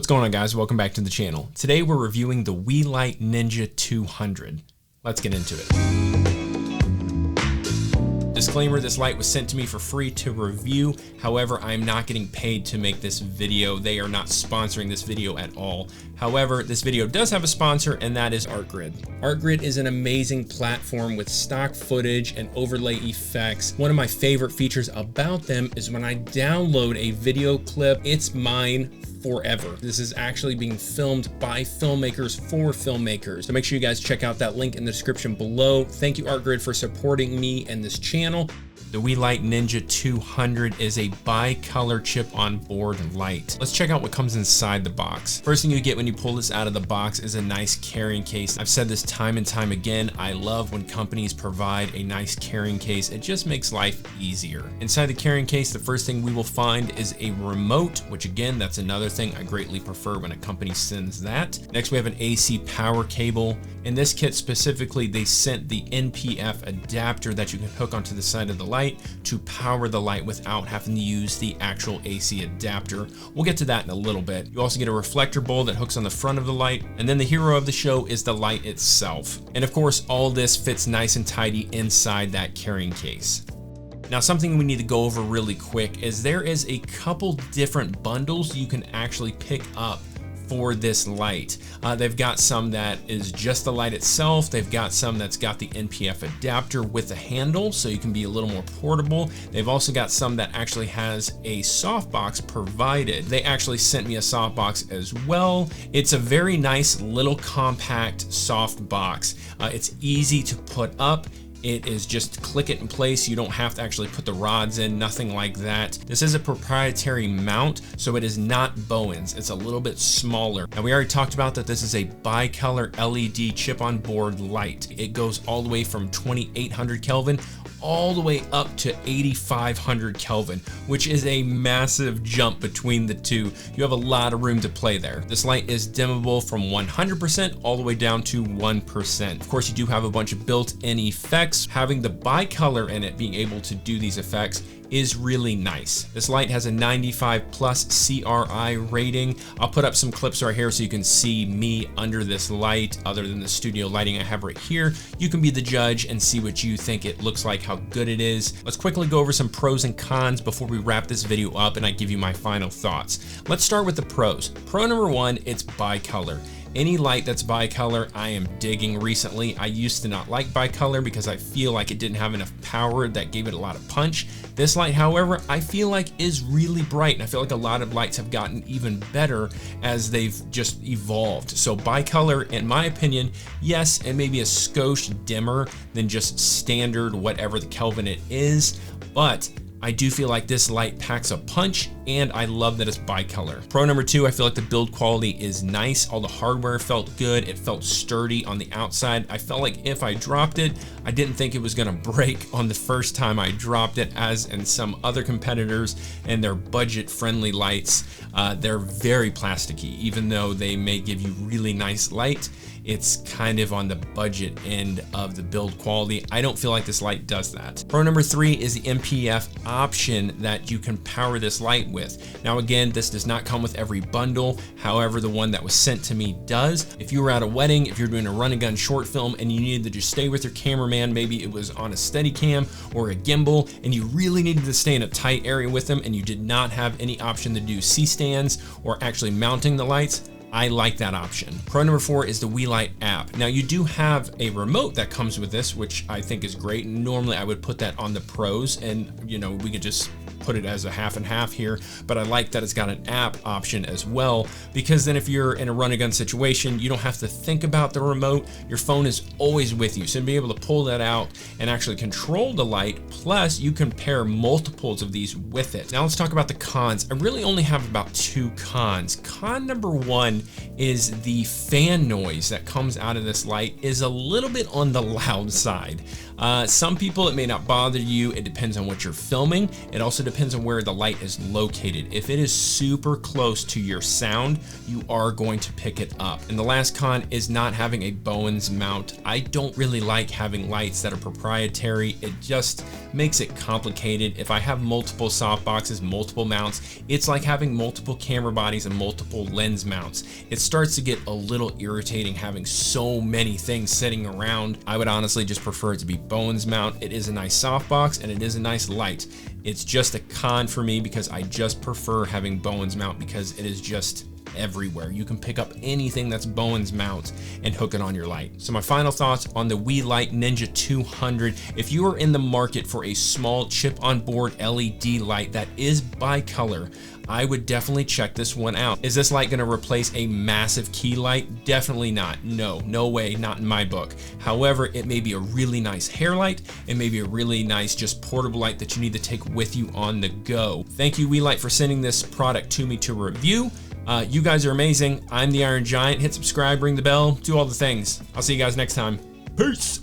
What's going on, guys? Welcome back to the channel. Today we're reviewing the WeLite Ninja 200. Let's get into it. Disclaimer, this light was sent to me for free to review. However, I'm not getting paid to make this video. They are not sponsoring this video at all. However, this video does have a sponsor, and that is ArtGrid. ArtGrid is an amazing platform with stock footage and overlay effects. One of my favorite features about them is when I download a video clip, it's mine forever. This is actually being filmed by filmmakers for filmmakers. So make sure you guys check out that link in the description below. Thank you, ArtGrid, for supporting me and this channel. The WeLite Ninja 200 is a bi-color chip-on-board light. Let's check out what comes inside the box. First thing you get when you pull this out of the box is a nice carrying case. I've said this time and time again, I love when companies provide a nice carrying case. It just makes life easier. Inside the carrying case, the first thing we will find is a remote, which again, that's another thing I greatly prefer when a company sends that. Next, we have an AC power cable. In this kit specifically, they sent the NPF adapter that you can hook onto the side of the light to power the light without having to use the actual AC adapter. We'll get to that in a little bit. You also get a reflector bowl that hooks on the front of the light, and then the hero of the show is the light itself. And of course, all this fits nice and tidy inside that carrying case. Now, something we need to go over really quick is there is a couple different bundles you can actually pick up for this light. They've got some that is just the light itself. They've got some that's got the NPF adapter with a handle, so you can be a little more portable. They've also got some that actually has a softbox provided. They actually sent me a softbox as well. It's a very nice little compact soft box. It's easy to put up. It is just click it in place. You don't have to actually put the rods in, nothing like that. This is a proprietary mount, so it is not Bowens. It's a little bit smaller. And we already talked about that this is a bi-color LED chip-on-board light. It goes all the way from 2800 Kelvin all the way up to 8500 Kelvin, which is a massive jump between the two. You have a lot of room to play there. This light is dimmable from 100% all the way down to 1%. Of course, you do have a bunch of built-in effects. Having the bi-color in it, being able to do these effects, is really nice. This light has a 95 plus CRI rating. I'll put up some clips right here so you can see me under this light. Other than the studio lighting I have right here, you can be the judge and see what you think it looks like, how good it is. Let's quickly go over some pros and cons before we wrap this video up and I give you my final thoughts. Let's start with the pros. Pro number one, it's bi-color. Any light that's bi-color, I am digging recently. I used to not like bi-color because I feel like it didn't have enough power that gave it a lot of punch. This light, however, I feel like is really bright, and I feel like a lot of lights have gotten even better as they've just evolved. So bi-color, in my opinion, yes, it may be a skosh dimmer than just standard whatever the Kelvin it is, but I do feel like this light packs a punch, and I love that it's bi-color. Pro number two, I feel like the build quality is nice. All the hardware felt good. It felt sturdy on the outside. I felt like if I dropped it, I didn't think it was gonna break on the first time I dropped it, as in some other competitors and their budget-friendly lights. They're very plasticky, even though they may give you really nice light. It's kind of on the budget end of the build quality. I don't feel like this light does that. Pro number three is the NPF option that you can power this light with. Now again, this does not come with every bundle. However, the one that was sent to me does. If you were at a wedding, if you're doing a run and gun short film and you needed to just stay with your cameraman, maybe it was on a Steadicam or a gimbal, and you really needed to stay in a tight area with them and you did not have any option to do C-stands or actually mounting the lights, I like that option. Pro number four is the WeLite app. Now you do have a remote that comes with this, which I think is great. Normally I would put that on the pros, and you know, we could just put it as a half and half here, but I like that it's got an app option as well, because then if you're in a run and gun situation, you don't have to think about the remote. Your phone is always with you, so to be able to pull that out and actually control the light, plus you can pair multiples of these with it. Now let's talk about the cons. I really only have about two cons. Con number one is the fan noise that comes out of this light is a little bit on the loud side. Some people, it may not bother you. It depends on what you're filming. It also depends on where the light is located. If it is super close to your sound, you are going to pick it up. And the last con is not having a Bowens mount. I don't really like having lights that are proprietary. It just makes it complicated. If I have multiple softboxes, multiple mounts, it's like having multiple camera bodies and multiple lens mounts. It starts to get a little irritating having so many things sitting around. I would honestly just prefer it to be Bowens mount. It is a nice softbox and it is a nice light. It's just a con for me because I just prefer having Bowens mount because it is just everywhere. You can pick up anything that's Bowens mount and hook it on your light. So my final thoughts on the We-Lite Ninja 200. If you are in the market for a small chip on board LED light that is bicolor, I would definitely check this one out. Is this light going to replace a massive key light? Definitely not. No way, not in my book. However, it may be a really nice hair light. It may be a really nice just portable light that you need to take with you on the go. Thank you, We-Lite, for sending this product to me to review. You guys are amazing. I'm the Iron Giant. Hit subscribe, ring the bell, do all the things. I'll see you guys next time. Peace.